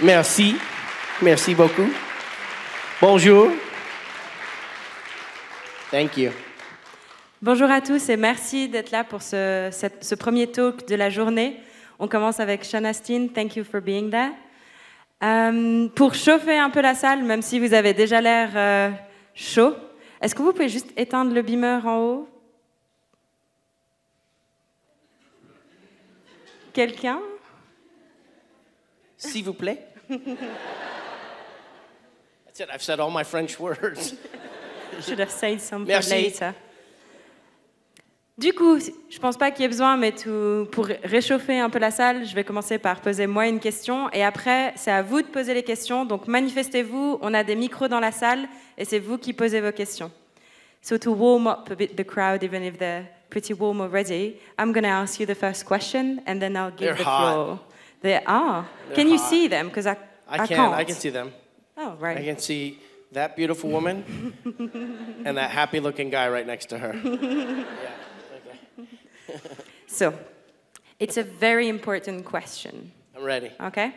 Merci. Merci beaucoup. Bonjour. Thank you. Bonjour à tous et merci d'être là pour ce premier talk de la journée. On commence avec Sean Astin. Thank you for being there. Pour chauffer un peu la salle, même si vous avez déjà l'air chaud, est-ce que vous pouvez juste éteindre le beamer en haut? Quelqu'un? S'il vous plaît. That's it. I've said all my French words. Should have said some Merci. later. Du coup, je pense pas qu'il y ait besoin, mais pour réchauffer un peu la salle, je vais commencer par poser moi une question et après, c'est à vous de poser les questions. Donc, manifestez-vous, on a des micros dans la salle et c'est vous qui posez vos questions. So to warm up a bit the crowd, even if they're pretty warm already, I'm going to ask you the first question and then I'll give They're the hot. floor. They are. They're Can you hot. see them? Because I can't. I can see them. Oh, right. I can see that beautiful woman and that happy-looking guy right next to her. Yeah. Okay. So, it's a very important question. I'm ready. Okay?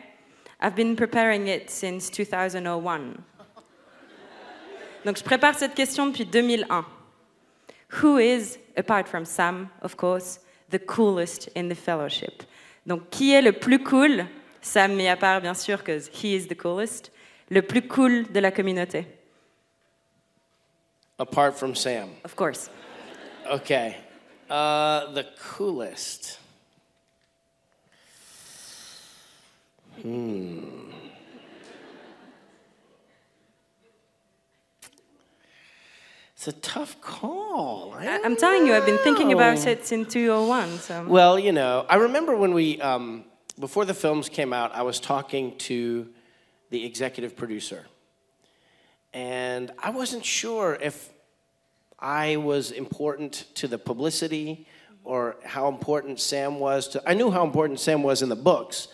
I've been preparing it since 2001. Donc, je prépare cette question depuis 2001. Who is, apart from Sam, of course, the coolest in the fellowship? Donc, qui est le plus cool? Sam mis à part, bien sûr, because he is the coolest. Le plus cool de la communauté. Apart from Sam. Of course. Okay. The coolest. It's a tough call. I'm telling you, I've been thinking about it since 2001. So. Well, you know, I remember when we, before the films came out, I was talking to the executive producer. And I wasn't sure if I was important to the publicity or how important Sam was to... I knew how important Sam was in the books.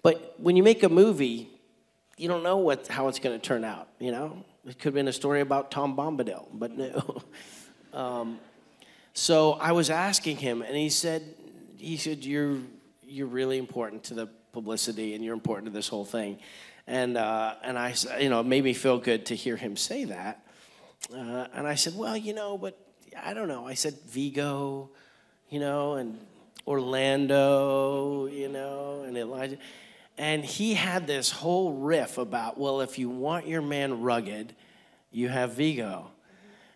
But when you make a movie, you don't know how it's going to turn out, you know? It could have been a story about Tom Bombadil, but no. So I was asking him, and he said, you're really important to the publicity, and you're important to this whole thing. And I, you know, it made me feel good to hear him say that. And I said, well, you know, but I don't know. I said Vigo, you know, and Orlando, you know, and Elijah. And he had this whole riff about, well, if you want your man rugged, you have Vigo.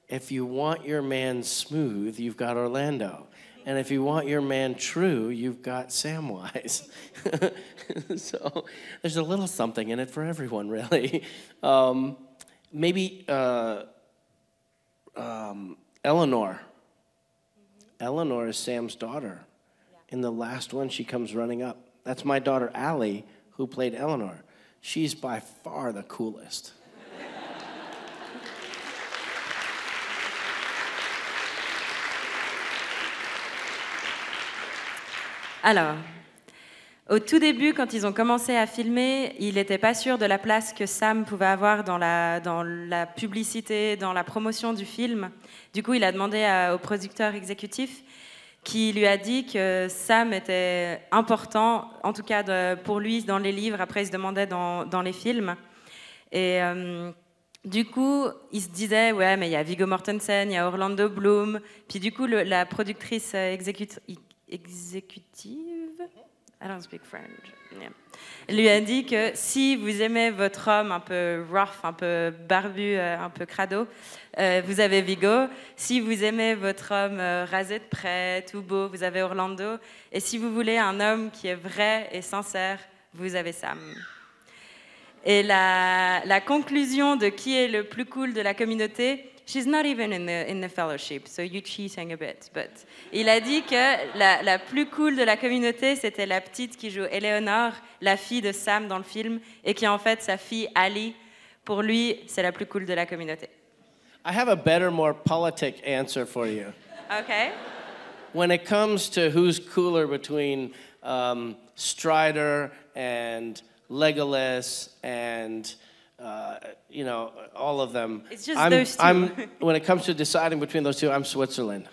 If you want your man smooth, you've got Orlando. And if you want your man true, you've got Samwise. So there's a little something in it for everyone, really. Maybe Eleanor. Eleanor is Sam's daughter. In the last one, she comes running up. That's my daughter, Allie, who played Eleanor. She's by far the coolest. Alors, au tout début, quand ils ont commencé à filmer, il n'était pas sûr de la place que Sam pouvait avoir dans la publicité, dans la promotion du film. Du coup, il a demandé au producteur exécutif qui lui a dit que Sam était important, en tout cas pour lui dans les livres, après il se demandait dans les films. Et du coup, il se disait, ouais, mais il y a Viggo Mortensen, il y a Orlando Bloom. Puis du coup, la productrice exécutive, I don't speak French, yeah. Elle lui a dit que si vous aimez votre homme un peu rough, un peu barbu, un peu crado, vous avez Viggo. Si vous aimez votre homme rasé de près, tout beau, vous avez Orlando. Et si vous voulez un homme qui est vrai et sincère, vous avez Sam. Et la conclusion de qui est le plus cool de la communauté, she's not even in the fellowship, so you're cheating a bit. But il a dit que la plus cool de la communauté, c'était la petite qui joue Eleanor, la fille de Sam dans le film, et qui est en fait sa fille Ali. Pour lui, c'est la plus cool de la communauté. I have a better, more politic answer for you. Okay. When it comes to who's cooler between Strider and Legolas and you know, all of them. It's just those two. When it comes to deciding between those two, I'm Switzerland.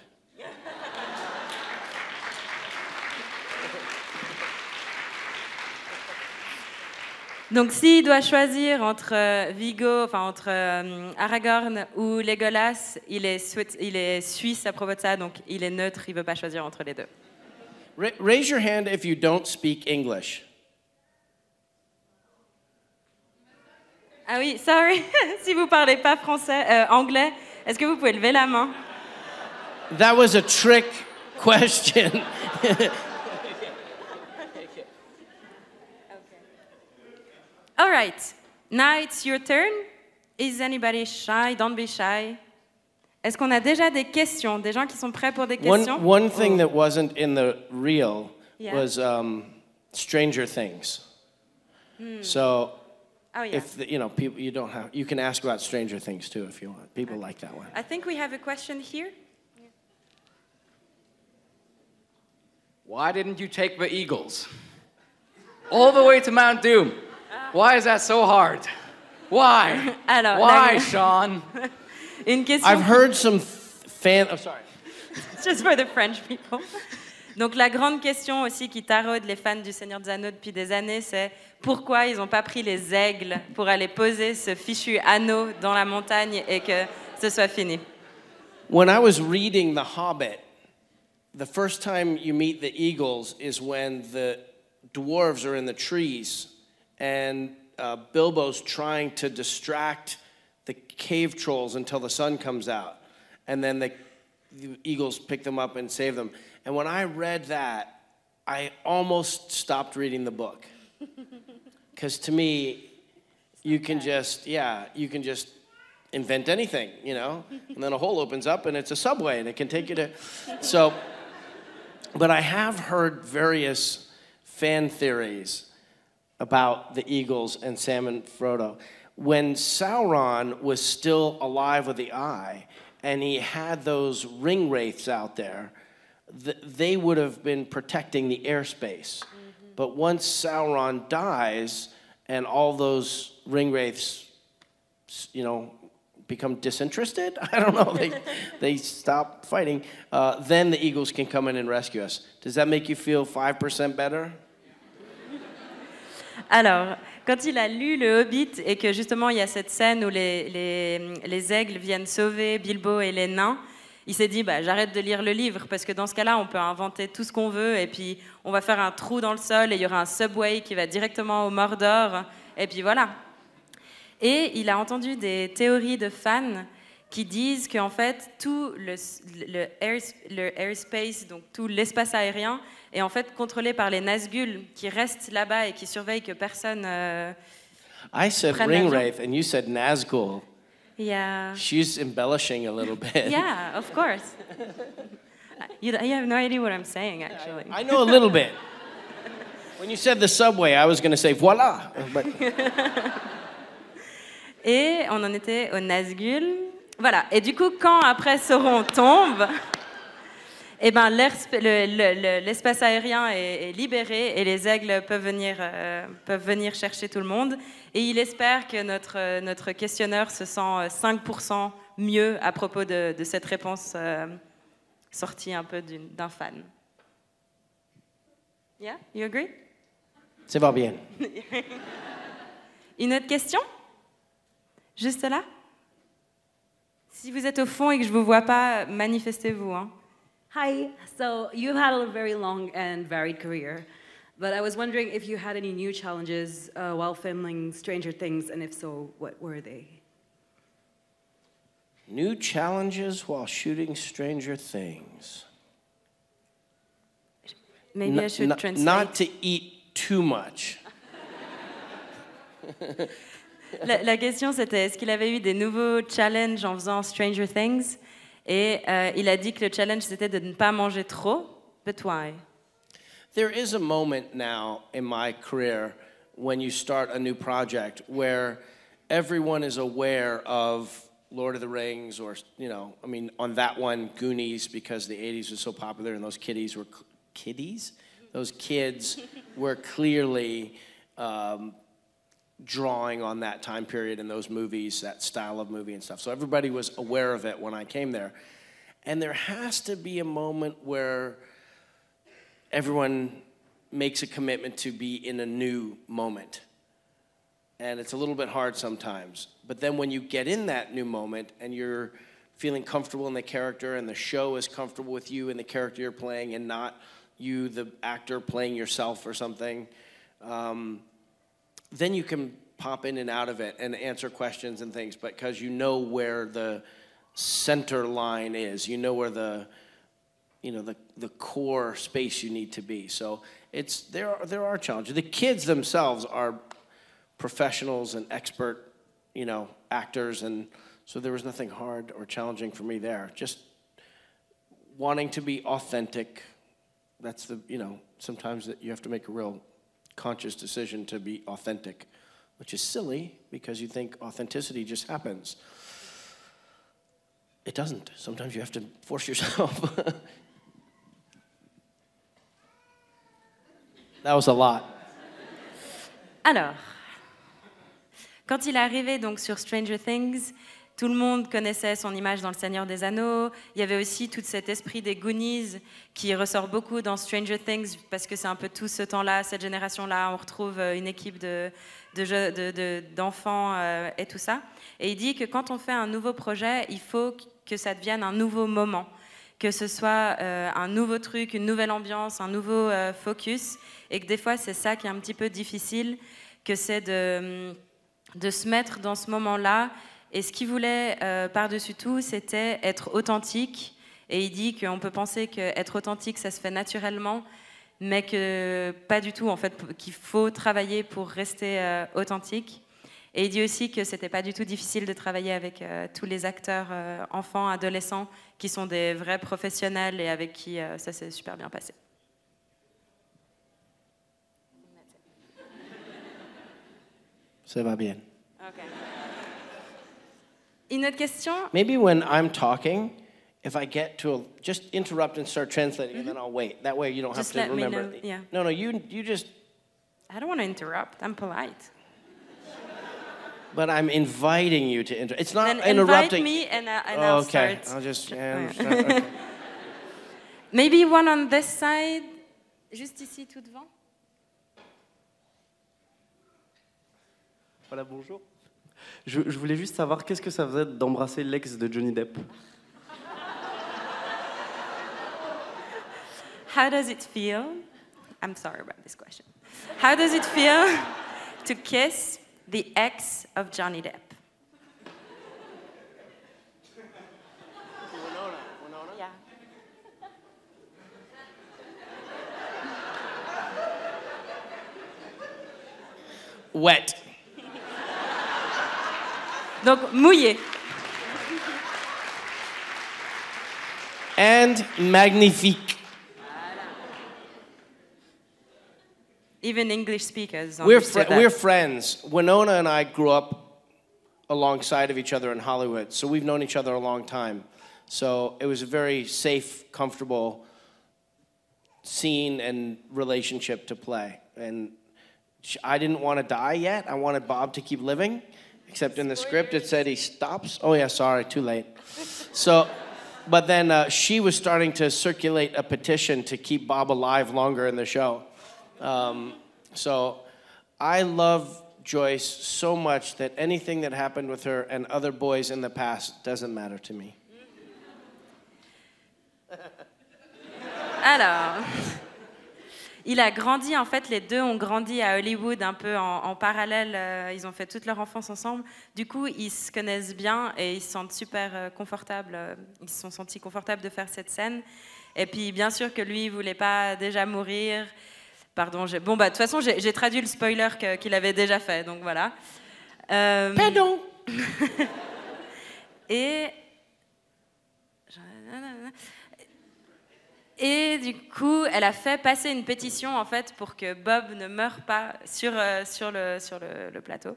Donc, s'il doit choisir entre Viggo, enfin entre Aragorn ou Legolas, il est suisse à propos de ça, donc il est neutre, il veut pas choisir entre les deux. Raise your hand if you don't speak English. Ah oui, sorry, si vous parlez pas anglais, est-ce que vous pouvez lever la main? That was a trick question. All right, now it's your turn. Is anybody shy? Don't be shy. Est-ce qu'on a déjà des questions? Des gens qui sont prêts pour des questions? One thing that wasn't in the reel Yeah. was Stranger Things. So Oh yeah. if people you can ask about Stranger Things too if you want. People like that one. I think we have a question here. Why didn't you take the Eagles? All the way to Mount Doom. Why is that so hard? Why? Alors, Why, Sean? Une question. I've heard some I'm sorry. Just for the French people. Donc la grande question aussi qui taraude les fans du Seigneur des Anneaux depuis des années, c'est pourquoi ils n'ont pas pris les aigles pour aller poser ce fichu anneau dans la montagne et que ce soit fini. When I was reading The Hobbit, the first time you meet the eagles is when the dwarves are in the trees and Bilbo's trying to distract the cave trolls until the sun comes out. And then the eagles pick them up and save them. And when I read that, I almost stopped reading the book. Because to me, you can just invent anything, and then a hole opens up and it's a subway and it can take you to. So, but I have heard various fan theories about the eagles and Sam and Frodo. When Sauron was still alive with the eye and he had those ring wraiths out there, they would have been protecting the airspace. But once Sauron dies and all those ring wraiths, become disinterested, I don't know, they stop fighting, then the eagles can come in and rescue us. Does that make you feel 5% better? Alors, quand il a lu Le Hobbit et que justement il y a cette scène où les aigles viennent sauver Bilbo et les nains, il s'est dit j'arrête de lire le livre parce que dans ce cas-là on peut inventer tout ce qu'on veut et puis on va faire un trou dans le sol et il y aura un subway qui va directement au Mordor et puis voilà. Et il a entendu des théories de fans qui disent qu'en fait tout le airspace, donc tout l'espace aérien, est en fait contrôlé par les Nazgûl qui restent là-bas et qui surveillent que personne. I said ring wraith and you said Nazgûl. Yeah. She's embellishing a little bit. Yeah, of course. You have no idea what I'm saying, actually. I know a little bit. When you said the subway, I was going to say voilà. But... Et on en était au Nazgûl. Voilà. Et du coup, quand après Sauron tombe, eh ben, l'espace aérien est libéré et les aigles peuvent venir chercher tout le monde. Et il espère que notre questionneur se sent 5% mieux à propos de cette réponse sortie un peu d'un fan. Yeah, you agree? Ça va bien. Une autre question? Juste là? Si vous êtes au fond et que je ne vous vois pas, manifestez-vous. Hein. Hi, so you've had a very long and varied career, but I was wondering if you had any new challenges while filming Stranger Things, and if so, what were they? New challenges while shooting Stranger Things. Maybe I should translate. Not to eat too much. La question c'était, est-ce qu'il avait eu des nouveaux challenges en faisant Stranger Things? Et il a dit que le challenge c'était de ne pas manger trop. But why? There is a moment now in my career when you start a new project where everyone is aware of Lord of the Rings or, on that one, Goonies, because the 80s was so popular and those kids were clearly drawing on that time period in those movies, that style of movie and stuff. So everybody was aware of it when I came there. And there has to be a moment where everyone makes a commitment to be in a new moment. and it's a little bit hard sometimes. But then when you get in that new moment and you're feeling comfortable in the character and the show is comfortable with you and the character you're playing and not you, the actor, playing yourself or something, then you can pop in and out of it and answer questions and things because you know where the center line is. You know where the core space you need to be. So there are challenges. The kids themselves are professionals and expert, actors, and so there was nothing hard or challenging for me there. Just wanting to be authentic. That's sometimes that you have to make a real conscious decision to be authentic, which is silly because you think authenticity just happens. It doesn't. Sometimes you have to force yourself. That was a lot. Alors, quand il est arrivé donc sur Stranger Things, tout le monde connaissait son image dans Le Seigneur des Anneaux. Il y avait aussi tout cet esprit des Goonies qui ressort beaucoup dans Stranger Things parce que c'est un peu tout ce temps-là, cette génération-là. On retrouve une équipe d'enfants et tout ça. Et il dit que quand on fait un nouveau projet, il faut que ça devienne un nouveau moment, que ce soit un nouveau truc, une nouvelle ambiance, un nouveau focus, et que des fois c'est ça qui est un petit peu difficile, que c'est de se mettre dans ce moment-là. Et ce qu'il voulait par-dessus tout, c'était être authentique. Et il dit qu'on peut penser qu'être authentique, ça se fait naturellement, mais que pas du tout, en fait, qu'il faut travailler pour rester authentique. Et il dit aussi que c'était pas du tout difficile de travailler avec tous les acteurs enfants, adolescents, qui sont des vrais professionnels et avec qui ça s'est super bien passé. Ça va bien. Okay. Une autre question? Maybe when I'm talking, if I get to just interrupt and start translating, and then I'll wait. That way you don't Just have to let me remember. know, yeah. No, you just. I don't want to interrupt. I'm polite. But I'm inviting you to interrupt. It's not Then interrupting. invite me and I'll okay. start. I'll just. Ouais. Okay. Maybe one on this side, juste ici, tout devant. Voilà, bonjour. Je voulais juste savoir qu'est-ce que ça faisait d'embrasser l'ex de Johnny Depp. How does it feel? I'm sorry about this question. How does it feel to kiss the ex of Johnny Depp? Winona? Yeah. Wet. Donc, mouillé. And magnifique. Even English speakers We're understood that. we're friends. Winona and I grew up alongside of each other in Hollywood, so we've known each other a long time. So it was a very safe, comfortable scene and relationship to play. And I didn't want to die yet. I wanted Bob to keep living, except in the script it said he stops. Oh yeah, sorry, too late. So, but then she was starting to circulate a petition to keep Bob alive longer in the show. So I love Joyce so much that anything that happened with her and other boys in the past doesn't matter to me. Alors, il a grandi, en fait, les deux ont grandi à Hollywood un peu en parallèle. Ils ont fait toute leur enfance ensemble. Du coup, ils se connaissent bien et ils se sentent super confortables. Ils se sont sentis confortables de faire cette scène. Et puis, bien sûr que lui, il voulait pas déjà mourir. Pardon, bon, bah, de toute façon, j'ai traduit le spoiler qu'il avait déjà fait, donc voilà. Pardon. Et du coup, elle a fait passer une pétition, en fait, pour que Bob ne meure pas sur le plateau.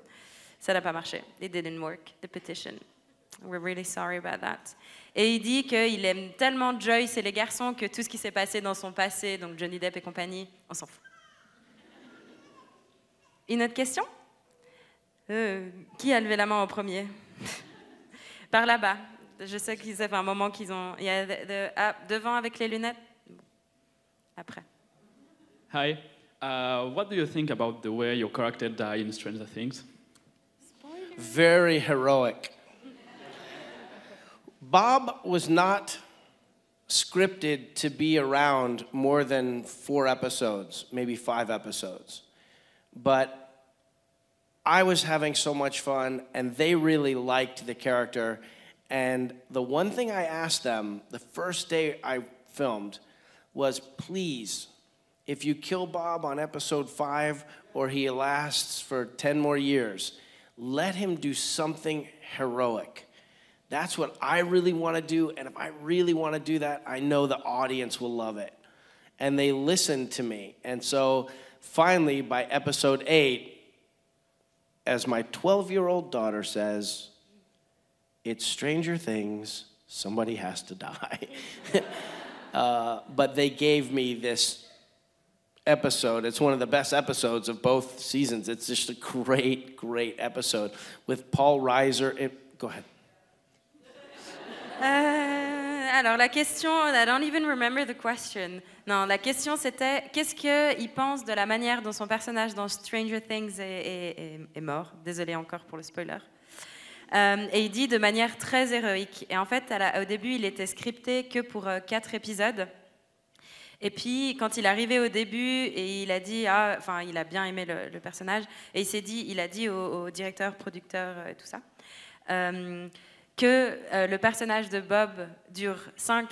Ça n'a pas marché. It didn't work, the petition. We're really sorry about that. Et il dit qu'il aime tellement Joyce et les garçons que tout ce qui s'est passé dans son passé, donc Johnny Depp et compagnie, on s'en fout. Une autre question? Qui a levé la main en premier? Par là-bas. Je sais qu'ils avaient un moment qu'ils ont... Il y a devant avec les lunettes. Après. Hi. What do you think about the way your character died in Stranger Things? very heroic. Bob was not scripted to be around more than 4 episodes, maybe 5 episodes. But I was having so much fun, and they really liked the character. And the one thing I asked them the first day I filmed was, please, if you kill Bob on episode 5 or he lasts for 10 more years, let him do something heroic. That's what I really want to do, and if I really want to do that, I know the audience will love it. And they listened to me. And so finally, by episode 8, as my 12-year-old daughter says, it's Stranger Things, somebody has to die. But they gave me this episode. It's one of the best episodes of both seasons. It's just a great, great episode with Paul Reiser. Go ahead. Alors la question, I don't even remember the question. Non, la question c'était qu'est-ce qu'il pense de la manière dont son personnage dans Stranger Things est mort. Désolée encore pour le spoiler. Et il dit de manière très héroïque. Et en fait, au début, il était scripté que pour 4 épisodes. Et puis, quand il est arrivé au début, et il a dit, il a bien aimé le personnage, et il a dit au directeur, producteur, et tout ça, que le personnage de Bob dure 5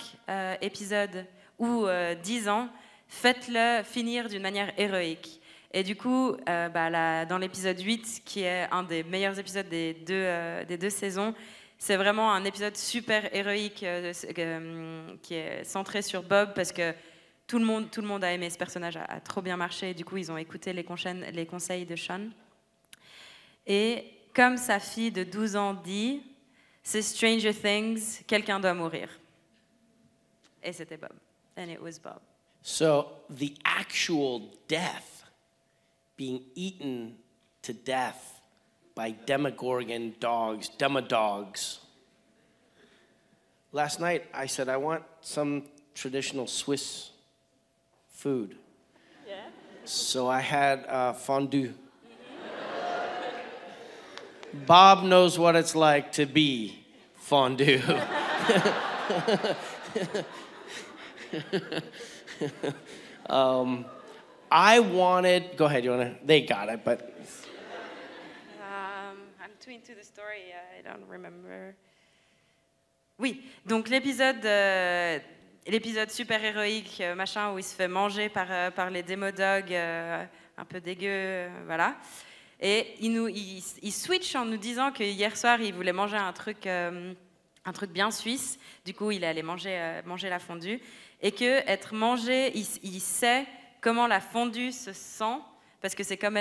épisodes ou 10 ans, faites-le finir d'une manière héroïque. Et du coup, dans l'épisode 8, qui est un des meilleurs épisodes des deux saisons, c'est vraiment un épisode super héroïque qui est centré sur Bob parce que tout le monde a aimé ce personnage, a trop bien marché. Et du coup, ils ont écouté les conseils de Sean. Et comme sa fille de 12 ans dit, c'est Stranger Things, quelqu'un doit mourir. Et c'était Bob. And it was Bob. So the actual death, being eaten to death by Demogorgon dogs, Demodogs. Last night I said I want some traditional Swiss food. Yeah. So I had fondue. Bob knows what it's like to be fondue. I wanted, go ahead, they got it, but. I'm too into the story, I don't remember. Oui, donc l'épisode super héroïque, machin, où il se fait manger par les Demodogs, un peu dégueu, voilà. Et il switch en nous disant que hier soir, il voulait manger un truc bien suisse. Du coup, il est allé manger la fondue. Et que être mangé, il sait comment la fondue se sent, parce que c'est comme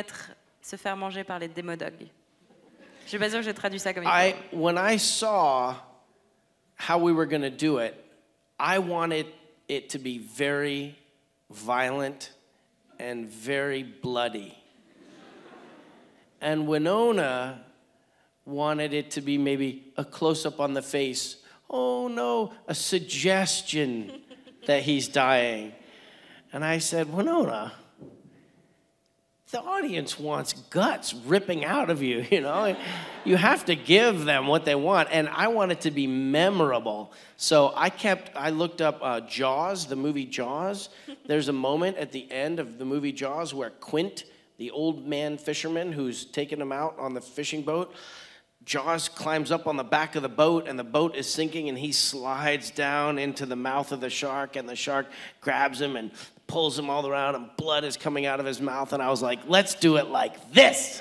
se faire manger par les Demodogs. Je suis pas sûre que j'ai traduit ça comme il faut. When I saw how we were going to do it, I wanted it to be very violent and very bloody. And Winona wanted it to be maybe a close-up on the face. Oh no, a suggestion that he's dying. And I said, Winona, the audience wants guts ripping out of you, you know? You have to give them what they want. And I want it to be memorable. So I looked up Jaws, the movie Jaws. There's a moment at the end of the movie Jaws where Quint, the old man fisherman who's taken him out on the fishing boat, Jaws climbs up on the back of the boat, and the boat is sinking, and he slides down into the mouth of the shark, and the shark grabs him and pulls him all around, and blood is coming out of his mouth, and I was like, let's do it like this.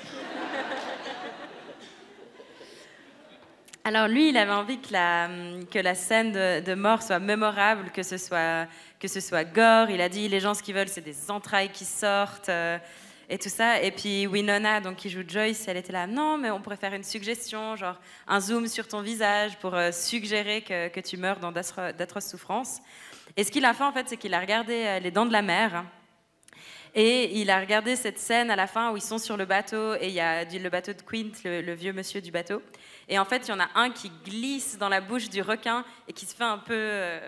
Alors lui, il avait envie que la scène de mort soit mémorable, que ce soit gore. Il a dit, les gens, ce qu'ils veulent, c'est des entrailles qui sortent, et tout ça. Et puis Winona, donc, qui joue Joyce, elle était là, non, mais on pourrait faire une suggestion, genre un zoom sur ton visage pour suggérer que tu meurs dans d'atroces souffrances. Et ce qu'il a fait, en fait, c'est qu'il a regardé Les Dents de la Mer. Et il a regardé cette scène à la fin où ils sont sur le bateau, et il y a le bateau de Quint, le vieux monsieur du bateau. Et en fait, il y en a un qui glisse dans la bouche du requin et qui se fait un peu...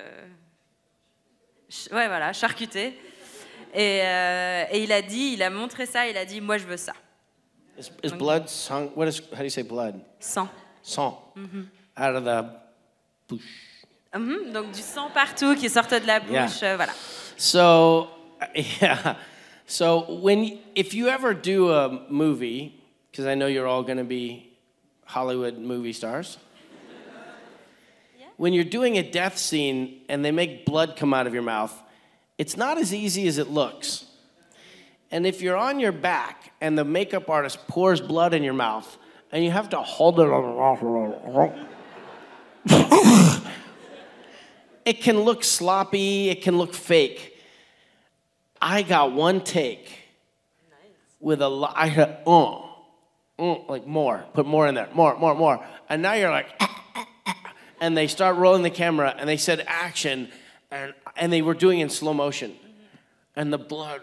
charcuter. Et il a montré ça, il a dit, moi je veux ça. Is blood sung? How do you say blood? Sang. Sang. Out of the bouche. Donc du sang partout qui sortait de la bouche, voilà. So, yeah. So if you ever do a movie, because I know you're all going to be Hollywood movie stars. When you're doing a death scene and they make blood come out of your mouth, it's not as easy as it looks. And if you're on your back and the makeup artist pours blood in your mouth and you have to hold it, it can look sloppy, it can look fake. I got one take with I heard, like more, put more in there, more. And now you're like, and they start rolling the camera, and they said action, and they were doing it in slow motion. And the blood.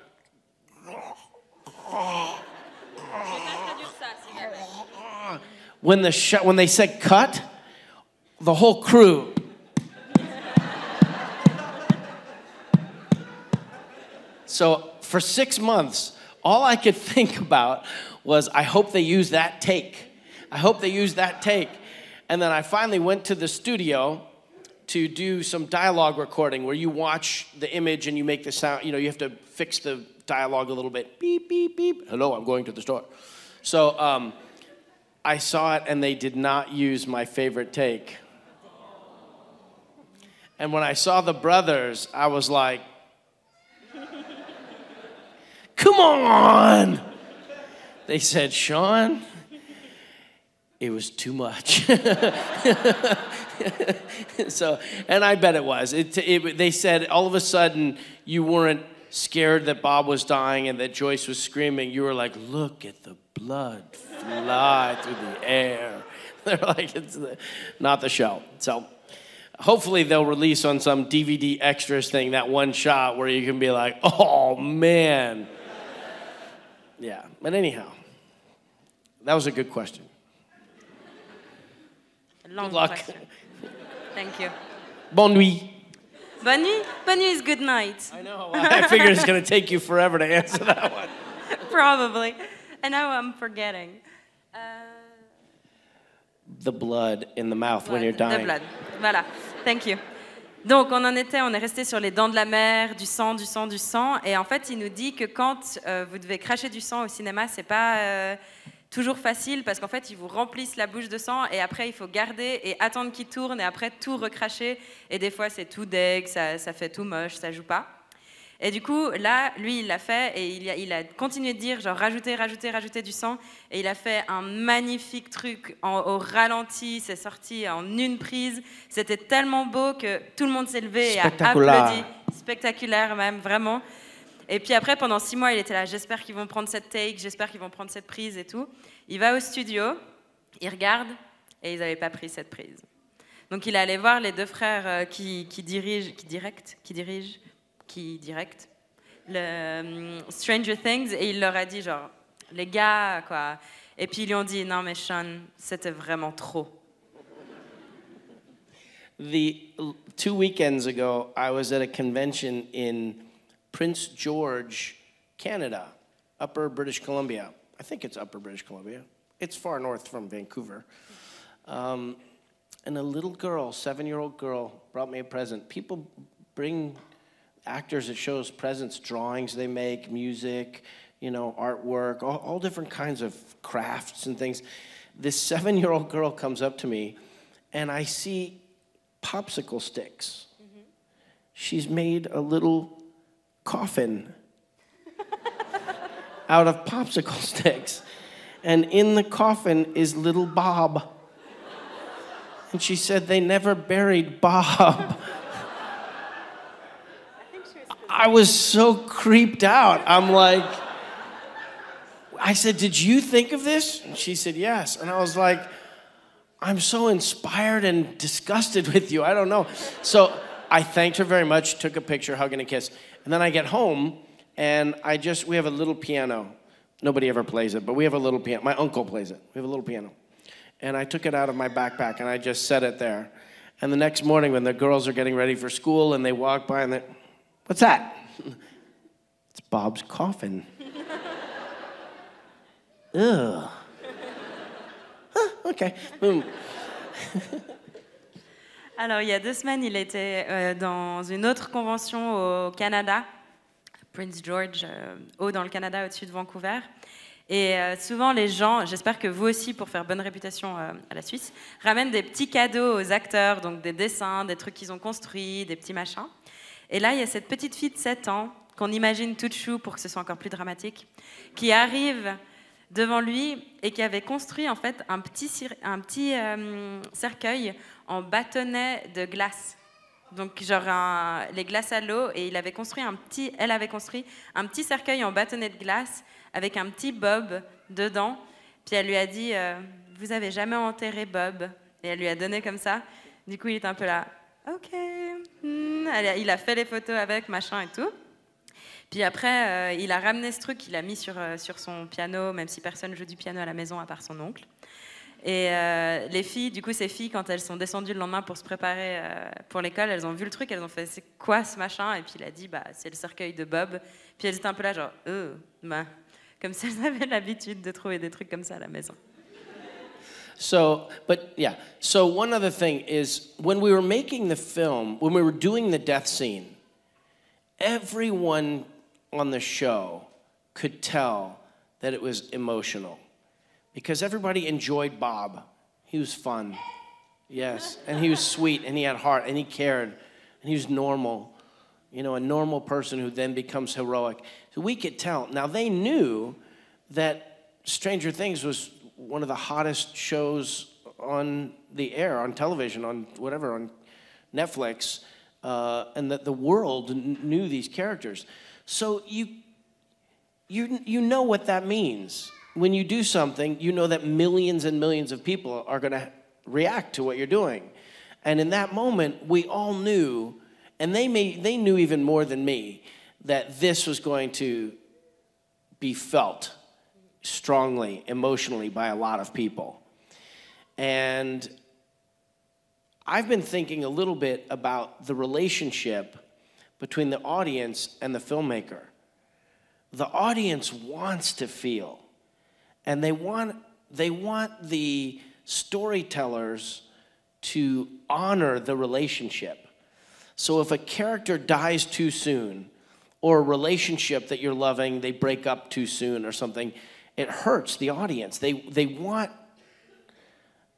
When they said cut, the whole crew. So for 6 months, all I could think about was, I hope they use that take. I hope they use that take. And then I finally went to the studio to do some dialogue recording where you watch the image and you make the sound, you have to fix the dialogue a little bit. Beep, beep, beep. Hello, I'm going to the store. So I saw it and they did not use my favorite take. And when I saw the brothers, I was like, come on! They said, Sean, it was too much. So, and I bet it was. They said all of a sudden you weren't scared that Bob was dying and that Joyce was screaming. You were like, look at the blood fly through the air. They're like, it's not the show. So hopefully they'll release on some DVD extras thing that one shot where you can be like, oh, man. Yeah, but anyhow, that was a good question. Long Good luck. question. Thank you. Bonne nuit. Bonne nuit? Bonne nuit is good night. I know. I figured it's going to take you forever to answer that one. Probably. And now I'm forgetting. The blood in the mouth when you're dying. The blood. Voilà. Thank you. Donc on est resté sur les dents de la mer, du sang. Et en fait, il nous dit que quand vous devez cracher du sang au cinéma, c'est pas toujours facile parce qu'en fait, ils vous remplissent la bouche de sang et après, il faut garder et attendre qu'il tourne et après tout recracher. Et des fois, c'est tout deg, ça fait tout moche, ça joue pas. Et du coup, là, lui, il l'a fait et il a continué de dire, genre, rajouter du sang. Et il a fait un magnifique truc au ralenti, c'est sorti en une prise. C'était tellement beau que tout le monde s'est levé et a applaudi. Spectaculaire même, vraiment. Et puis après, pendant 6 mois, il était là, j'espère qu'ils vont prendre cette take, j'espère qu'ils vont prendre cette prise et tout. Il va au studio, il regarde et ils n'avaient pas pris cette prise. Donc il est allé voir les 2 frères qui dirigent le Stranger Things et il leur a dit genre les gars quoi et puis ils lui ont dit non mais Sean c'était vraiment trop. 2 weekends ago I was at a convention in Prince George, Canada, Upper British Columbia. I think it's Upper British Columbia. It's far north from Vancouver. And a little girl, 7-year-old girl, brought me a present. People bring actors that shows presents, drawings they make, music, artwork, all different kinds of crafts and things. This 7-year-old girl comes up to me, and I see popsicle sticks. Mm-hmm. She's made a little coffin out of popsicle sticks. And in the coffin is little Bob. And she said they never buried Bob. I was so creeped out. I'm like, I said, did you think of this? And she said, yes. And I was like, I'm so inspired and disgusted with you. I don't know. So I thanked her very much, took a picture, hug and a kiss. And then I get home, and we have a little piano. Nobody ever plays it, but we have a little piano. My uncle plays it. We have a little piano. And I took it out of my backpack, and I just set it there. And the next morning, when the girls are getting ready for school, and they walk by, and what's that? It's Bob's coffin. Ugh. Huh, okay. Alors, il y a 2 semaines, il était dans une autre convention au Canada, Prince George, haut dans le Canada, au-dessus de Vancouver. Et souvent, les gens, j'espère que vous aussi, pour faire bonne réputation à la Suisse, ramènent des petits cadeaux aux acteurs, donc des dessins, des trucs qu'ils ont construits, des petits machins. Et là, il y a cette petite fille de 7 ans, qu'on imagine toute chou pour que ce soit encore plus dramatique, qui arrive devant lui et qui avait construit en fait un petit cercueil en bâtonnet de glace. Donc genre les glaces à l'eau, et elle avait construit un petit cercueil en bâtonnet de glace avec un petit Bob dedans. Puis elle lui a dit vous avez jamais enterré Bob? Et elle lui a donné comme ça. Du coup il était un peu là, ok. Il a fait les photos avec, machin et tout. Puis après, il a ramené ce truc, il l'a mis sur son piano, même si personne joue du piano à la maison à part son oncle. Et les filles, du coup, ces filles, quand elles sont descendues le lendemain pour se préparer pour l'école, elles ont vu le truc, elles ont fait c'est quoi ce machin? Et puis il a dit bah c'est le cercueil de Bob. Puis elles étaient un peu là genre bah, comme si elles avaient l'habitude de trouver des trucs comme ça à la maison. So one other thing is when we were making the film, when we were doing the death scene, everyone on the show could tell that it was emotional because everybody enjoyed Bob. He was fun, yes, and he was sweet, and he had heart, and he cared, and he was normal, you know, a normal person who then becomes heroic. So we could tell. Now they knew that Stranger Things was one of the hottest shows on the air, on television, on whatever, on Netflix, and that the world knew these characters. So you know what that means. When you do something, you know that millions and millions of people are going to react to what you're doing. And in that moment, we all knew, and they knew even more than me, that this was going to be felt strongly, emotionally by a lot of people. And I've been thinking a little bit about the relationship between the audience and the filmmaker. The audience wants to feel, and they want the storytellers to honor the relationship. So if a character dies too soon, or a relationship that you're loving, they break up too soon or something, it hurts the audience. They want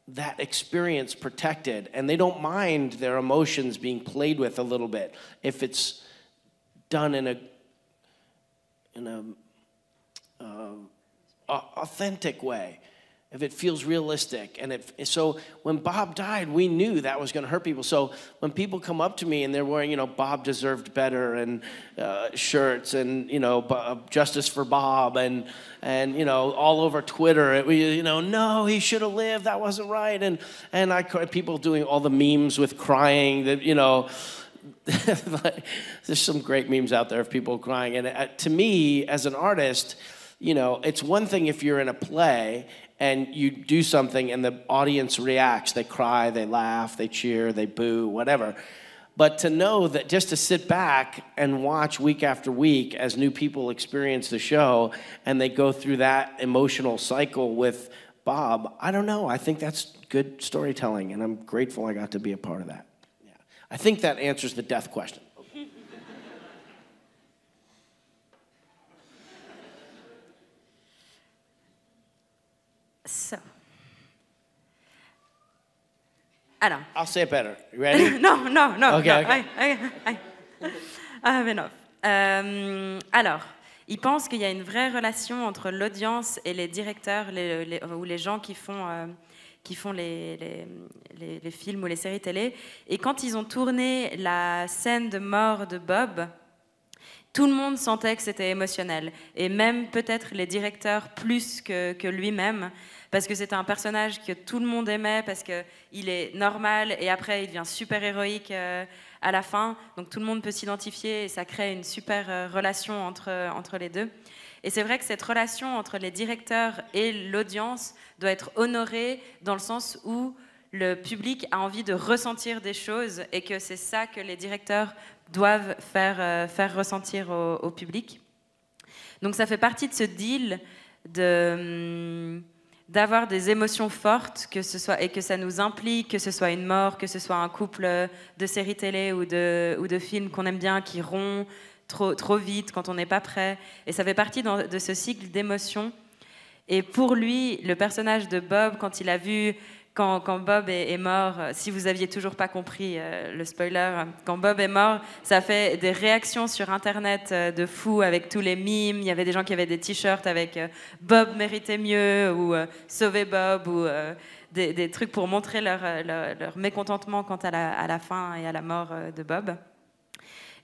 that experience protected, and they don't mind their emotions being played with a little bit if it's done in a authentic way, if it feels realistic. And so when Bob died, we knew that was going to hurt people. So when people come up to me and they're wearing, Bob deserved better and shirts and, justice for Bob and all over Twitter, no, he should have lived. That wasn't right. And people doing all the memes with crying that, there's some great memes out there of people crying. And to me, as an artist, it's one thing if you're in a play and you do something and the audience reacts. They cry, they laugh, they cheer, they boo, whatever. But to know that just to sit back and watch week after week as new people experience the show and they go through that emotional cycle with Bob, I don't know. I think that's good storytelling, and I'm grateful I got to be a part of that. Yeah. I think that answers the death question. So. Alors. I'll say it better. You ready? No. Okay. I have enough. Alors, il pense qu'il y a une vraie relation entre l'audience et les directeurs ou les gens qui font les films ou les séries télé. Et quand ils ont tourné la scène de mort de Bob, tout le monde sentait que c'était émotionnel. Et même peut-être les directeurs plus que lui-même, parce que c'était un personnage que tout le monde aimait, parce qu'il est normal, et après il devient super héroïque à la fin. Donc tout le monde peut s'identifier, et ça crée une super relation entre les deux. Et c'est vrai que cette relation entre les directeurs et l'audience doit être honorée dans le sens où le public a envie de ressentir des choses, et que c'est ça que les directeurs doivent faire ressentir au public. Donc ça fait partie de ce deal d'avoir des émotions fortes, et que ça nous implique, que ce soit une mort, que ce soit un couple de séries télé ou de films qu'on aime bien qui rompt trop vite quand on n'est pas prêt. Et ça fait partie de ce cycle d'émotions. Et pour lui, le personnage de Bob, quand il a vu, quand Bob est mort, si vous aviez toujours pas compris le spoiler, quand Bob est mort, ça fait des réactions sur Internet de fou avec tous les mimes. Il y avait des gens qui avaient des t-shirts avec Bob méritait mieux ou Sauvez Bob ou des trucs pour montrer leur mécontentement quant à la fin et à la mort de Bob.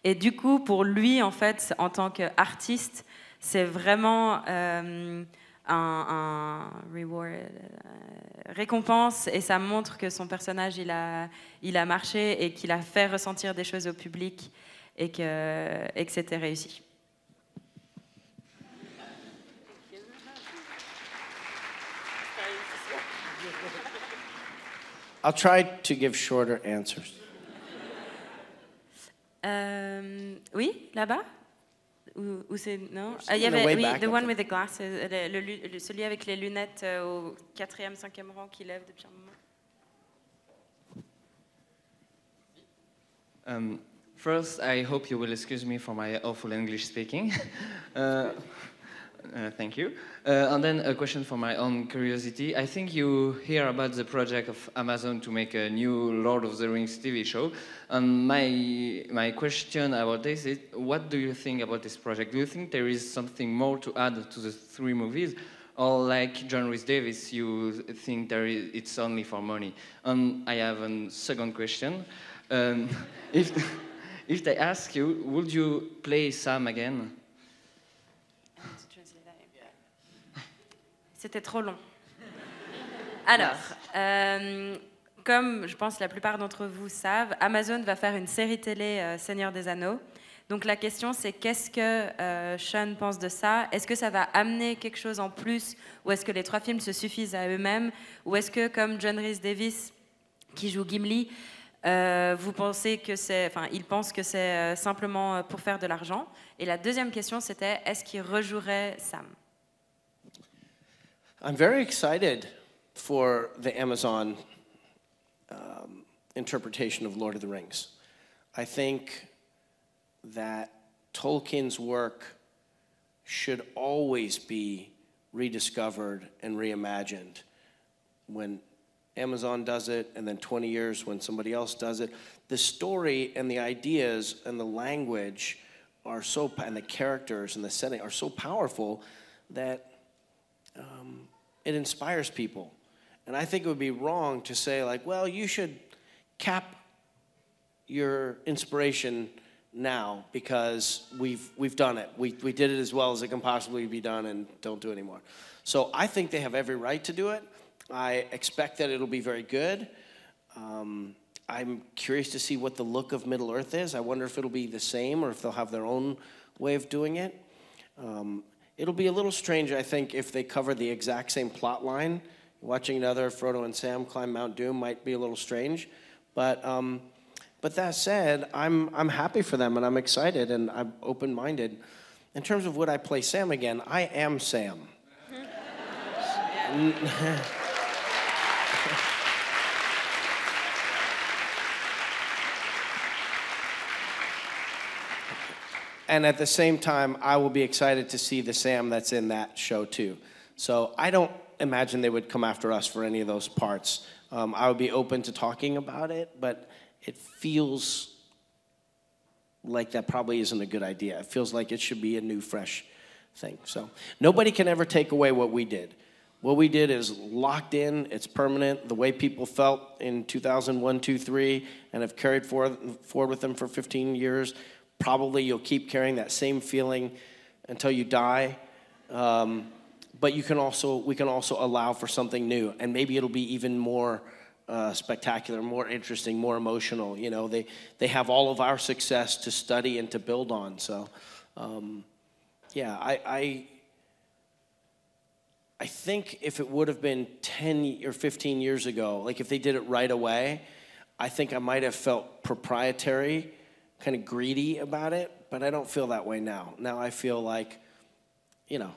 Et du coup, pour lui, en fait, en tant qu'artiste, c'est vraiment un reward, récompense, et ça montre que son personnage, il a marché et qu'il a fait ressentir des choses au public et que c'était réussi. I'll try to give shorter answers. Oui, là-bas ou c'est non? Il y On the avait way oui, back, the I one think. with the glasses, celui avec les lunettes au 4e, 5e rang qui lève depuis un moment. First, I hope you will excuse me for my awful English speaking. Thank you. And then a question for my own curiosity. I think you hear about the project of Amazon to make a new Lord of the Rings TV show. And my question about this is, what do you think about this project? Do you think there is something more to add to the 3 movies? Or like John Rhys Davies, you think it's only for money? And I have a second question. If they ask you, would you play Sam again? C'était trop long. Alors, comme je pense la plupart d'entre vous savent, Amazon va faire une série télé Seigneur des Anneaux. Donc la question, c'est qu'est-ce que Sean pense de ça? Est-ce que ça va amener quelque chose en plus? Ou est-ce que les 3 films se suffisent à eux-mêmes? Ou est-ce que, comme John Rhys Davies, qui joue Gimli, vous pensez que il pense que c'est simplement pour faire de l'argent? Et la deuxième question, c'était est-ce qu'il rejouerait Sam? I'm very excited for the Amazon interpretation of Lord of the Rings. I think that Tolkien's work should always be rediscovered and reimagined. When Amazon does it, and then 20 years when somebody else does it, the story and the ideas and the language are and the characters and the setting are so powerful that it inspires people. And I think it would be wrong to say, like, well, you should cap your inspiration now because we've done it. We did it as well as it can possibly be done and don't do it anymore. So I think they have every right to do it. I expect that it'll be very good. I'm curious to see what the look of Middle-earth is. I wonder if it'll be the same or if they'll have their own way of doing it. It'll be a little strange, I think, if they cover the exact same plot line. Watching another Frodo and Sam climb Mount Doom might be a little strange. But that said, I'm happy for them, and I'm excited, and I'm open-minded. In terms of would I play Sam again, I am Sam. And at the same time, I will be excited to see the Sam that's in that show too. So I don't imagine they would come after us for any of those parts. I would be open to talking about it, but it feels like that probably isn't a good idea. It feels like it should be a new, fresh thing. So nobody can ever take away what we did. What we did is locked in, it's permanent, the way people felt in 2001, 2, 3, and have carried forward with them for 15 years. Probably you'll keep carrying that same feeling until you die. But we can also allow for something new, and maybe it'll be even more spectacular, more interesting, more emotional. You know, they have all of our success to study and to build on. So, yeah, I think if it would have been 10 or 15 years ago, like if they did it right away, I think I might have felt proprietary, kind of greedy about it, but I don't feel that way now. Now I feel like, you know,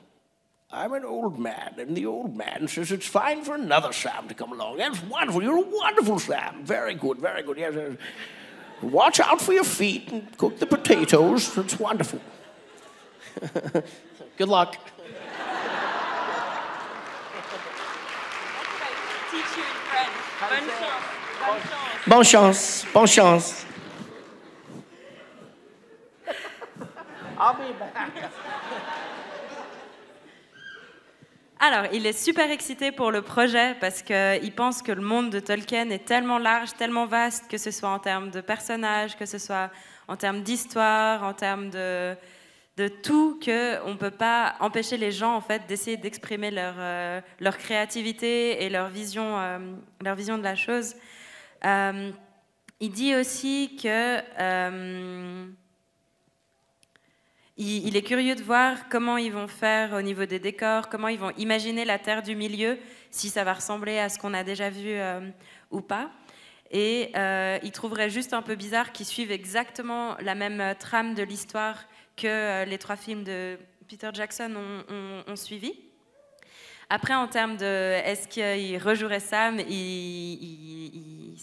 I'm an old man, and the old man says it's fine for another Sam to come along. That's wonderful. You're a wonderful Sam. Very good, very good. Yes, yes. Watch out for your feet and cook the potatoes. It's wonderful. Good luck. Teach you in French. Bonne chance. Bonne chance. Bonne chance. Bonne chance. I'll be back. Alors, il est super excité pour le projet parce qu'il pense que le monde de Tolkien est tellement large, tellement vaste, que ce soit en termes de personnages, que ce soit en termes d'histoire, en termes de tout, qu'on ne peut pas empêcher les gens en fait, d'essayer d'exprimer leur créativité et leur vision de la chose. Il dit aussi que... il est curieux de voir comment ils vont faire au niveau des décors, comment ils vont imaginer la Terre du Milieu, si ça va ressembler à ce qu'on a déjà vu ou pas. Et il trouverait juste un peu bizarre qu'ils suivent exactement la même trame de l'histoire que les 3 films de Peter Jackson ont suivi. Après, en termes de est-ce qu'il rejouerait Sam, il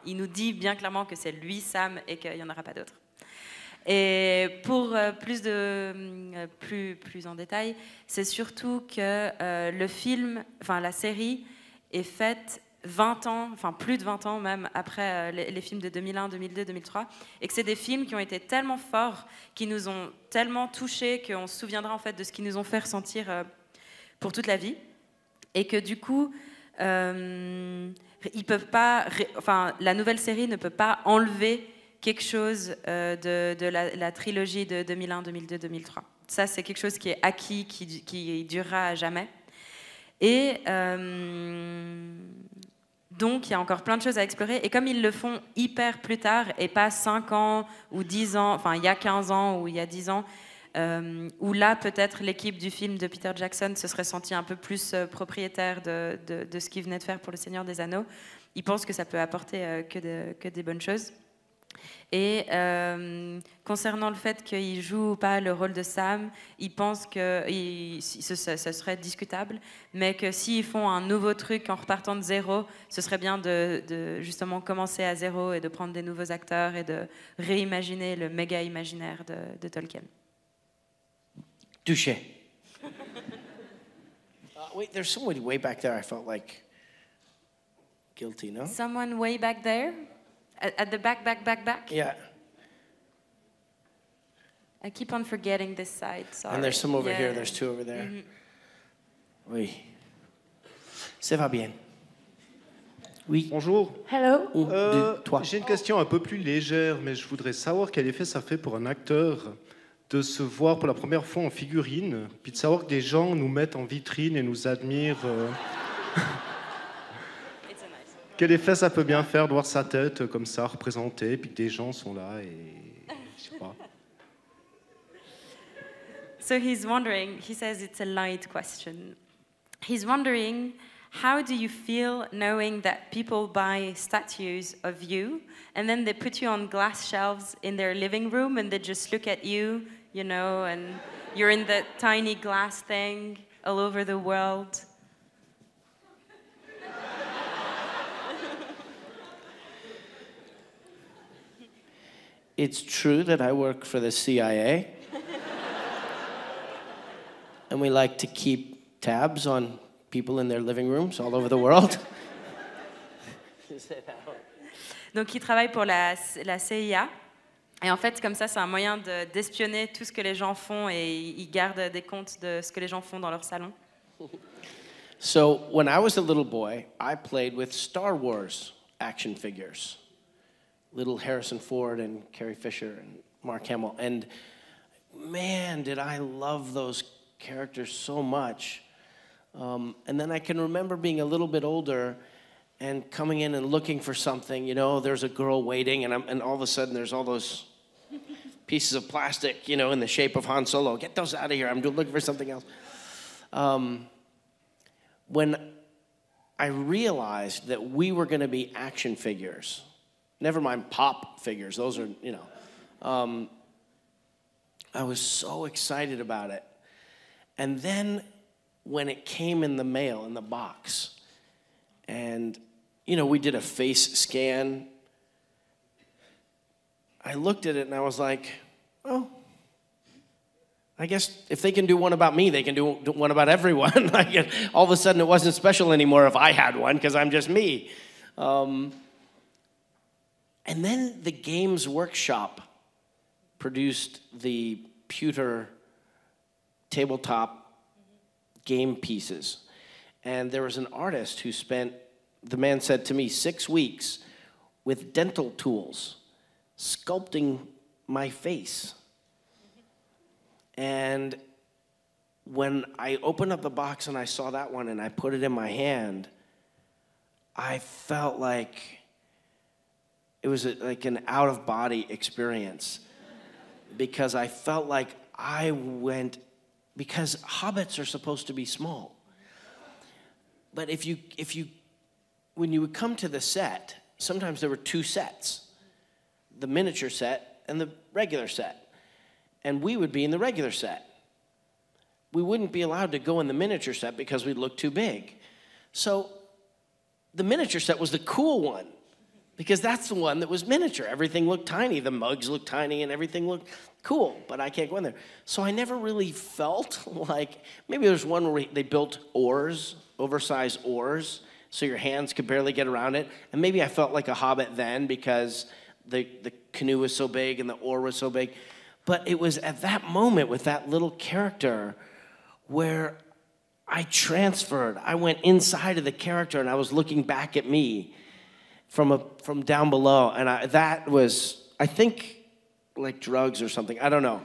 nous dit bien clairement que c'est lui Sam et qu'il n'y en aura pas d'autre. Et pour plus en détail, c'est surtout que le film, la série, est faite 20 ans, plus de 20 ans même, après les films de 2001, 2002, 2003, et que c'est des films qui ont été tellement forts, qui nous ont tellement touchés, qu'on se souviendra en fait de ce qu'ils nous ont fait ressentir pour toute la vie, et que du coup, ils peuvent pas, la nouvelle série ne peut pas enlever quelque chose de la trilogie de 2001, 2002, 2003. Ça, c'est quelque chose qui est acquis, qui durera à jamais. Et donc, il y a encore plein de choses à explorer. Et comme ils le font hyper plus tard, et pas 5 ans ou 10 ans, il y a 15 ans ou il y a 10 ans, où là, peut-être, l'équipe du film de Peter Jackson se serait sentie un peu plus propriétaire de ce qu'il venait de faire pour Le Seigneur des Anneaux. Ils pensent que ça peut apporter que des bonnes choses. Et concernant le fait qu'il joue ou pas le rôle de Sam, il pense que ce serait discutable, mais que s'ils font un nouveau truc en repartant de zéro, ce serait bien de justement commencer à zéro et de prendre des nouveaux acteurs et de réimaginer le méga imaginaire de Tolkien. Touché. Wait, there's somebody way back there. I felt like guilty, no? Someone way back there? At the back? Yeah. I keep on forgetting this side, sorry. And there's some over here, there's 2 over there. Mm-hmm. Oui. Ça va bien. Oui. Bonjour. Hello. Toi. J'ai une question un peu plus légère, mais je voudrais savoir quel effet ça fait pour un acteur de se voir pour la première fois en figurine, puis de savoir que des gens nous mettent en vitrine et nous admirent. Quel effet ça peut bien faire de voir sa tête comme ça représentée, puis que des gens sont là et je sais pas. So he's wondering, he says it's a light question. He's wondering, how do you feel knowing that people buy statues of you and then they put you on glass shelves in their living room and they just look at you, you know, and you're in that tiny glass thing all over the world? It's true that I work for the CIA. And we like to keep tabs on people in their living rooms all over the world. Donc, il travaille pour la CIA. Et en fait, comme ça, c'est un moyen d'espionner tout ce que les gens font et il garde des comptes de ce que les gens font dans leur salon. So, when I was a little boy, I played with Star Wars action figures. Little Harrison Ford and Carrie Fisher and Mark Hamill. And man, did I love those characters so much. And then I can remember being a little bit older and coming in and looking for something. You know, there's a girl waiting, and all of a sudden there's all those pieces of plastic, you know, in the shape of Han Solo. Get those out of here. I'm looking for something else. When I realized that we were going to be action figures, never mind pop figures, those are, you know, I was so excited about it. And then when it came in the mail, in the box, and, you know, we did a face scan, I looked at it and I was like, oh, I guess if they can do one about me, they can do one about everyone. Like, all of a sudden, it wasn't special anymore if I had one, because I'm just me. And then the Games Workshop produced the pewter tabletop game pieces. And there was an artist who spent, the man said to me, 6 weeks with dental tools sculpting my face. And when I opened up the box and I saw that one and I put it in my hand, I felt like it was like an out-of-body experience, because I felt like I went, because hobbits are supposed to be small. But when you would come to the set, sometimes there were 2 sets, the miniature set and the regular set. And we would be in the regular set. We wouldn't be allowed to go in the miniature set because we'd look too big. So the miniature set was the cool one, because that's the one that was miniature. Everything looked tiny. The mugs looked tiny and everything looked cool, but I can't go in there. So I never really felt like, maybe there's one where they built oars, oversized oars, so your hands could barely get around it. And maybe I felt like a hobbit then because the canoe was so big and the oar was so big. But it was at that moment with that little character where I transferred. I went inside of the character and I was looking back at me from down below. And that was, I think, like drugs or something. I don't know.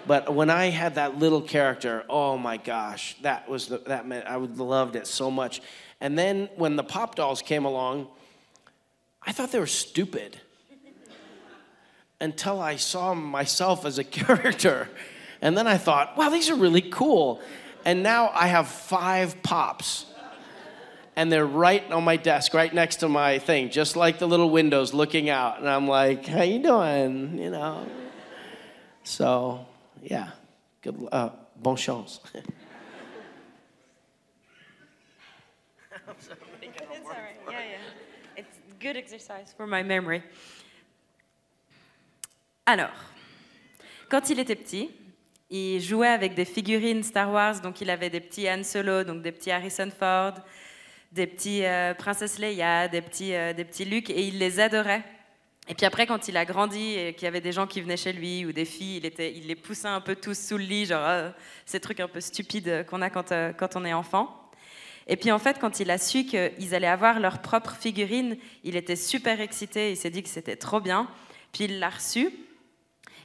But when I had that little character, oh my gosh, that meant I loved it so much. And then when the Pop Dolls came along, I thought they were stupid, until I saw myself as a character. And then I thought, wow, these are really cool. And now I have 5 Pops. And they're right on my desk, right next to my thing, just like the little windows looking out. And I'm like, how you doing? You know. So, yeah, good, bon chance. It's all right. Yeah. It's good exercise for my memory. Alors, quand il était petit, il jouait avec des figurines Star Wars, donc il avait des petits Han Solo, donc des petits Harrison Ford, des petits Princesse Leia, des petits Luke, et il les adorait. Et puis après, quand il a grandi et qu'il y avait des gens qui venaient chez lui ou des filles, il les poussait un peu tous sous le lit, genre ces trucs un peu stupides qu'on a quand on est enfant. Et puis en fait, quand il a su qu'ils allaient avoir leur propre figurine, il était super excité, il s'est dit que c'était trop bien, puis il l'a reçu.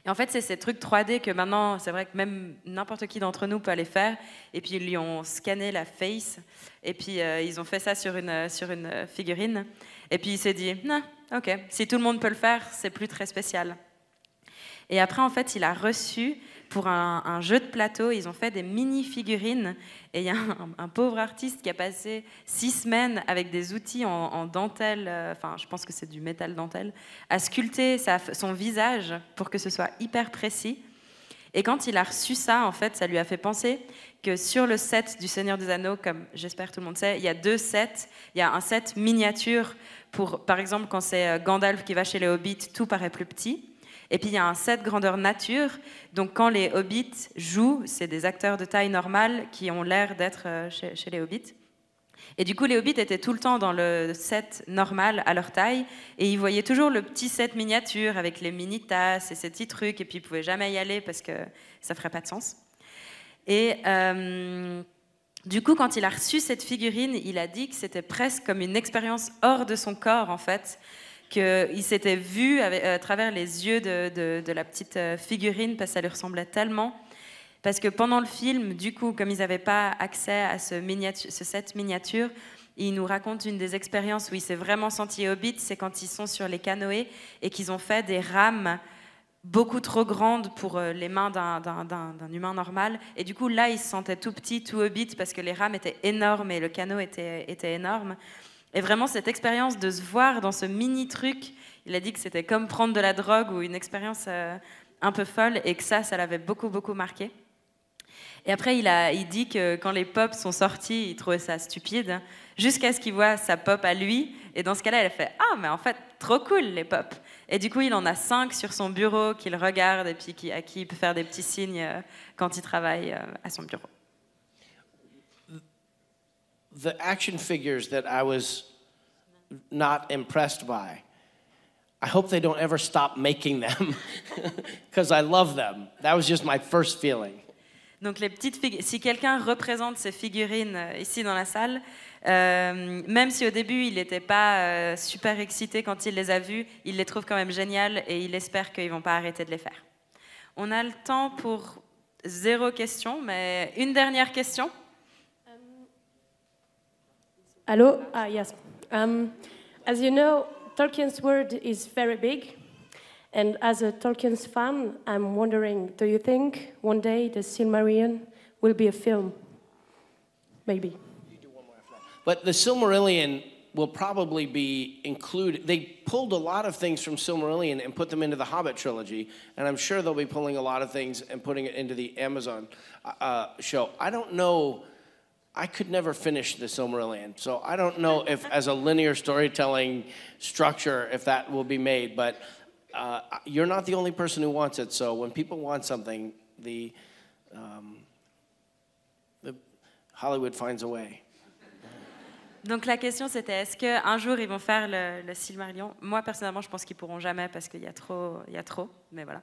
Et en fait, c'est ces trucs 3D que maintenant, c'est vrai que même n'importe qui d'entre nous peut aller faire. Et puis, ils lui ont scanné la face. Et puis, ils ont fait ça sur une figurine. Et puis, il s'est dit, non, ok, si tout le monde peut le faire, c'est plus très spécial. Et après, en fait, il a reçu pour un jeu de plateau, ils ont fait des mini-figurines. Et il y a un pauvre artiste qui a passé 6 semaines avec des outils en dentelle, enfin, je pense que c'est du métal dentelle, à sculpter son visage pour que ce soit hyper précis. Et quand il a reçu ça, en fait, ça lui a fait penser que sur le set du Seigneur des Anneaux, comme j'espère tout le monde sait, il y a 2 sets. Il y a un set miniature pour, par exemple, quand c'est Gandalf qui va chez les Hobbits, tout paraît plus petit. Et puis il y a un set grandeur nature, donc quand les hobbits jouent, c'est des acteurs de taille normale qui ont l'air d'être chez les hobbits. Et du coup, les hobbits étaient tout le temps dans le set normal à leur taille, et ils voyaient toujours le petit set miniature avec les mini-tasses et ces petits trucs, et puis ils ne pouvaient jamais y aller parce que ça ne ferait pas de sens. Et du coup, quand il a reçu cette figurine, il a dit que c'était presque comme une expérience hors de son corps, en fait, qu'il s'était vu à travers les yeux de la petite figurine, parce que ça lui ressemblait tellement. Parce que pendant le film, du coup, comme ils n'avaient pas accès à ce set miniature, il nous raconte une des expériences où il s'est vraiment senti hobbit, c'est quand ils sont sur les canoës et qu'ils ont fait des rames beaucoup trop grandes pour les mains d'un humain normal. Et du coup, là, il se sentait tout petit, tout hobbit, parce que les rames étaient énormes et le canot était énorme. Et vraiment, cette expérience de se voir dans ce mini-truc, il a dit que c'était comme prendre de la drogue ou une expérience un peu folle, et que ça l'avait beaucoup, beaucoup marqué. Et après, il dit que quand les pops sont sortis, il trouvait ça stupide, jusqu'à ce qu'il voit sa pop à lui. Et dans ce cas-là, elle fait « Ah, mais en fait, trop cool, les pops !» Et du coup, il en a 5 sur son bureau qu'il regarde et puis à qui il peut faire des petits signes quand il travaille à son bureau. The action figures that I was not impressed by, I hope they don't ever stop making them because I love them. That was just my first feeling. Donc les petites figurines, si quelqu'un représente ces figurines ici dans la salle, même si au début il n'était pas super excité quand il les a vues, il les trouve quand même géniales et il espère qu'ils ne vont pas arrêter de les faire. On a le temps pour 0 question, mais une dernière question. Hello. Yes. As you know, Tolkien's world is very big. And as a Tolkien's fan, I'm wondering, do you think one day the Silmarillion will be a film? Maybe. But the Silmarillion will probably be included. They pulled a lot of things from Silmarillion and put them into the Hobbit trilogy, and I'm sure they'll be pulling a lot of things and putting it into the Amazon show. I don't know. I could never finish the Silmarillion, so I don't know if, as a linear storytelling structure, if that will be made, but you're not the only person who wants it, so when people want something, the Hollywood finds a way. Donc la question c'était est-ce qu'un jour ils vont faire le Silmarillion? Moi personnellement je pense qu'ils pourront jamais parce qu'il y a trop, mais voilà.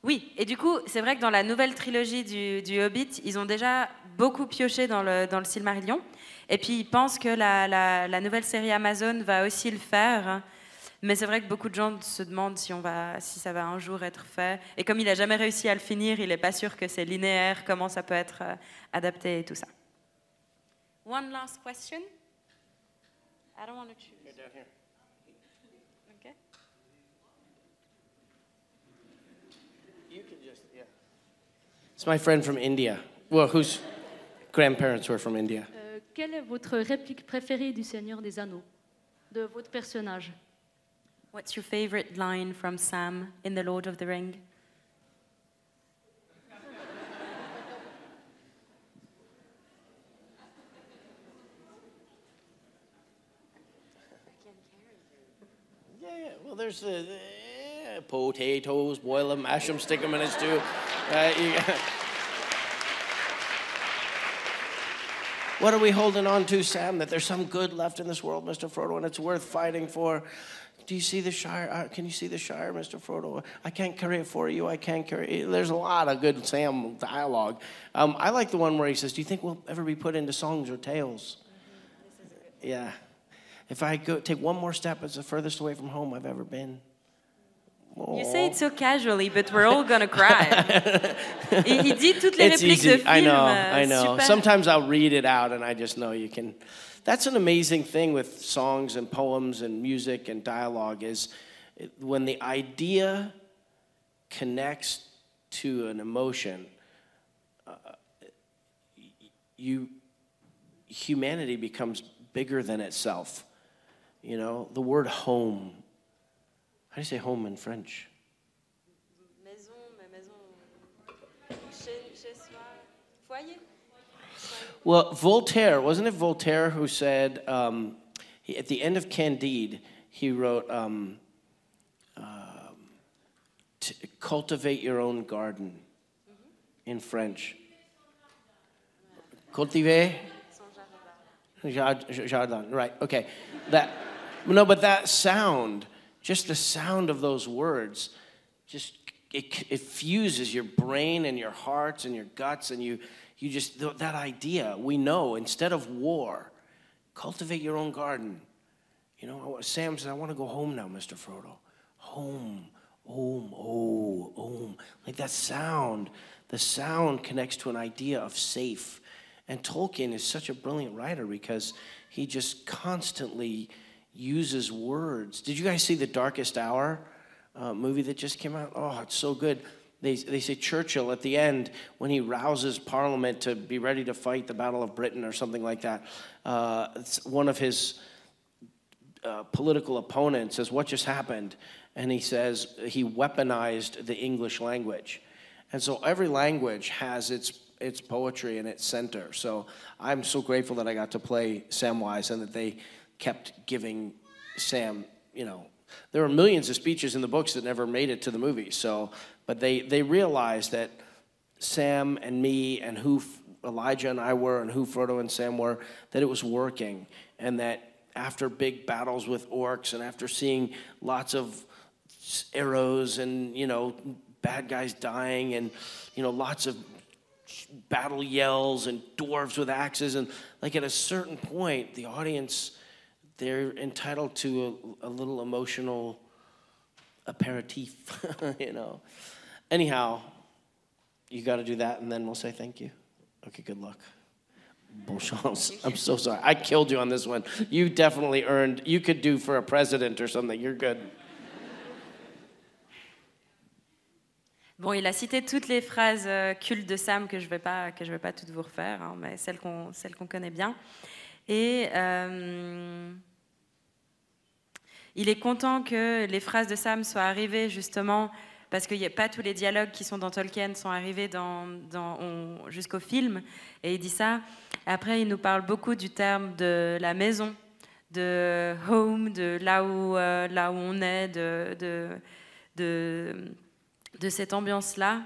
Oui, et du coup, c'est vrai que dans la nouvelle trilogie du Hobbit, ils ont déjà beaucoup pioché dans le Silmarillion. Et puis, ils pensent que la nouvelle série Amazon va aussi le faire. Mais c'est vrai que beaucoup de gens se demandent si ça va un jour être fait. Et comme il n'a jamais réussi à le finir, il n'est pas sûr que c'est linéaire, comment ça peut être adapté et tout ça. One last question. I don't want to choose. Down here. Okay. It's my friend from India, well, whose grandparents were from India. Quelle est votre réplique préférée du Seigneur des Anneaux, de votre personnage? What's your favorite line from Sam in The Lord of the Ring? Yeah, well, there's the potatoes, boil them, mash them, stick them in a stew. What are we holding on to, Sam? That there's some good left in this world, Mr. Frodo, and it's worth fighting for. Do you see the Shire? Can you see the Shire, Mr. Frodo? I can't carry it for you. I can't carry it. There's a lot of good Sam dialogue. I like the one where he says, do you think we'll ever be put into songs or tales? Yeah. If I take one more step, it's the furthest away from home I've ever been. You say it so casually, but we're all gonna cry. Il dit toutes les répliques de film. I know. Super. Sometimes I'll read it out and I just know you can. That's an amazing thing with songs and poems and music and dialogue is when the idea connects to an emotion, humanity becomes bigger than itself. You know, the word home. How do you say home in French? Maison, chez soi, foyer. Well, Voltaire, wasn't it Voltaire who said, at the end of Candide, he wrote, cultivate your own garden in French. Cultiver? Jardin, right, okay. But that sound, just the sound of those words, just it fuses your brain and your hearts and your guts, and you just, that idea, we know, instead of war, cultivate your own garden. You know, Sam said, I want to go home now, Mr. Frodo. Home, home. Like that sound, the sound connects to an idea of safe. And Tolkien is such a brilliant writer because he just constantly uses words. Did you guys see The Darkest Hour movie that just came out? Oh, it's so good. They say Churchill at the end, when he rouses Parliament to be ready to fight the Battle of Britain or something like that, it's one of his political opponent says, "What just happened?" And he says he weaponized the English language. And so every language has its poetry and its center. So I'm so grateful that I got to play Samwise and that they kept giving Sam, there are millions of speeches in the books that never made it to the movie. So, but they realized that Sam and me and who Elijah and I were and who Frodo and Sam were, that it was working. And that after big battles with orcs and after seeing lots of arrows and, bad guys dying and, lots of battle yells and dwarves with axes. And like at a certain point, the audience, they're entitled to a little emotional aperitif, Anyhow, you got to do that and then we'll say thank you. Okay, good luck. Bon chance. I'm so sorry. I killed you on this one. You definitely you could do for a president or something. You're good. Bon, il a cité toutes les phrases cultes de Sam que je vais pas toutes vous refaire, hein, mais celles qu'on connaît bien. Et il est content que les phrases de Sam soient arrivées justement parce qu'il n'y a pas tous les dialogues qui sont dans Tolkien sont arrivés jusqu'au film. Et il dit ça. Après, il nous parle beaucoup du terme de la maison, de home, de là où on est, de cette ambiance-là.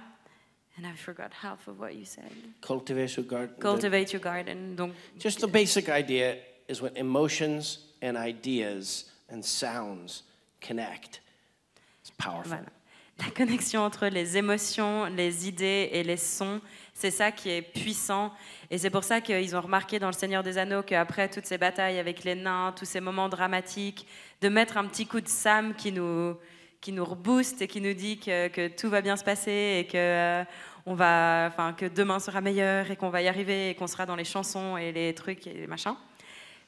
And I forgot half of what you said. Cultivate your garden. Cultivate your garden. Donc, just the basic idea is when emotions and ideas and sounds connect. It's powerful. Voilà. La connexion entre les émotions, les idées et les sons, c'est ça qui est puissant. Et c'est pour ça qu'ils ont remarqué dans Le Seigneur des Anneaux qu'après toutes ces batailles avec les nains, tous ces moments dramatiques, de mettre un petit coup de Sam qui nous rebooste et qui nous dit que tout va bien se passer et que demain sera meilleur et qu'on va y arriver et qu'on sera dans les chansons et les trucs et les machins.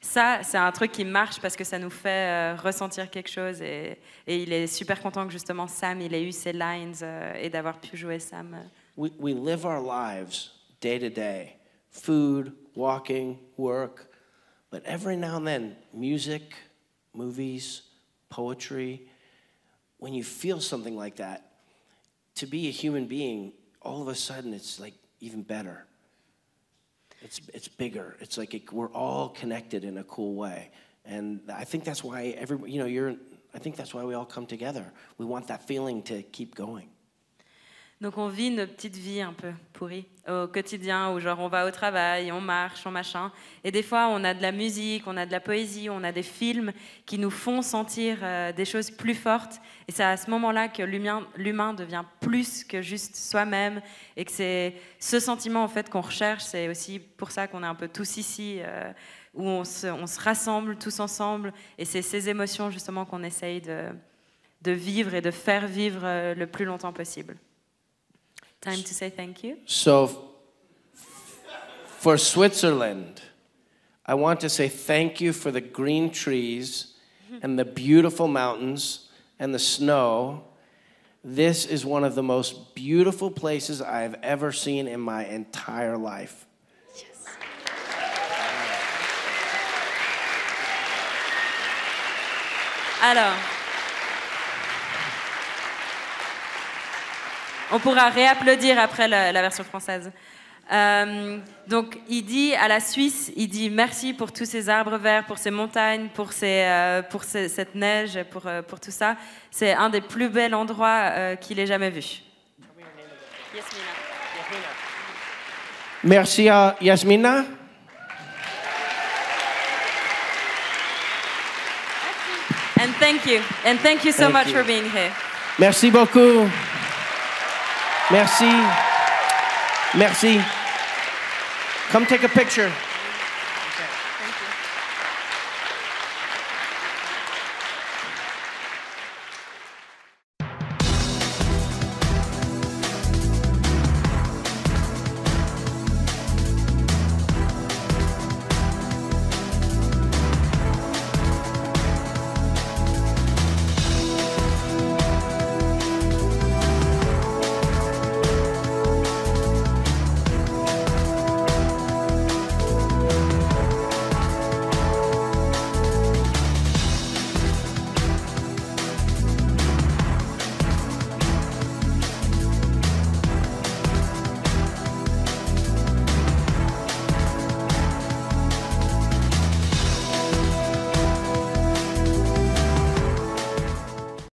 Ça, c'est un truc qui marche parce que ça nous fait ressentir quelque chose et il est super content que justement Sam, il ait eu ces lines et d'avoir pu jouer Sam. We live our lives day to day, food, walking, work, but every now and then, music, movies, poetry, when you feel something like that, to be a human being, all of a sudden it's like even better. It's bigger. It's like we're all connected in a cool way, and I think that's why I think that's why we all come together. We want that feeling to keep going. Donc on vit nos petites vies un peu pourries au quotidien, où genre on va au travail, on marche, on machin. Et des fois on a de la musique, on a de la poésie, on a des films qui nous font sentir des choses plus fortes. Et c'est à ce moment-là que l'humain devient plus que juste soi-même. Et que c'est ce sentiment en fait qu'on recherche. C'est aussi pour ça qu'on est un peu tous ici, où on se rassemble tous ensemble. Et c'est ces émotions justement qu'on essaye de vivre et de faire vivre le plus longtemps possible. Time to say thank you. So, for Switzerland, I want to say thank you for the green trees and the beautiful mountains and the snow. This is one of the most beautiful places I've ever seen in my entire life. Yes. Alors, on pourra réapplaudir après la version française. Donc, il dit à la Suisse, il dit merci pour tous ces arbres verts, pour ces montagnes, pour cette neige, pour tout ça. C'est un des plus bels endroits qu'il ait jamais vu. Yasmina. Merci à Yasmina. And thank you so much for being here. Merci beaucoup. Merci. Merci. Come take a picture.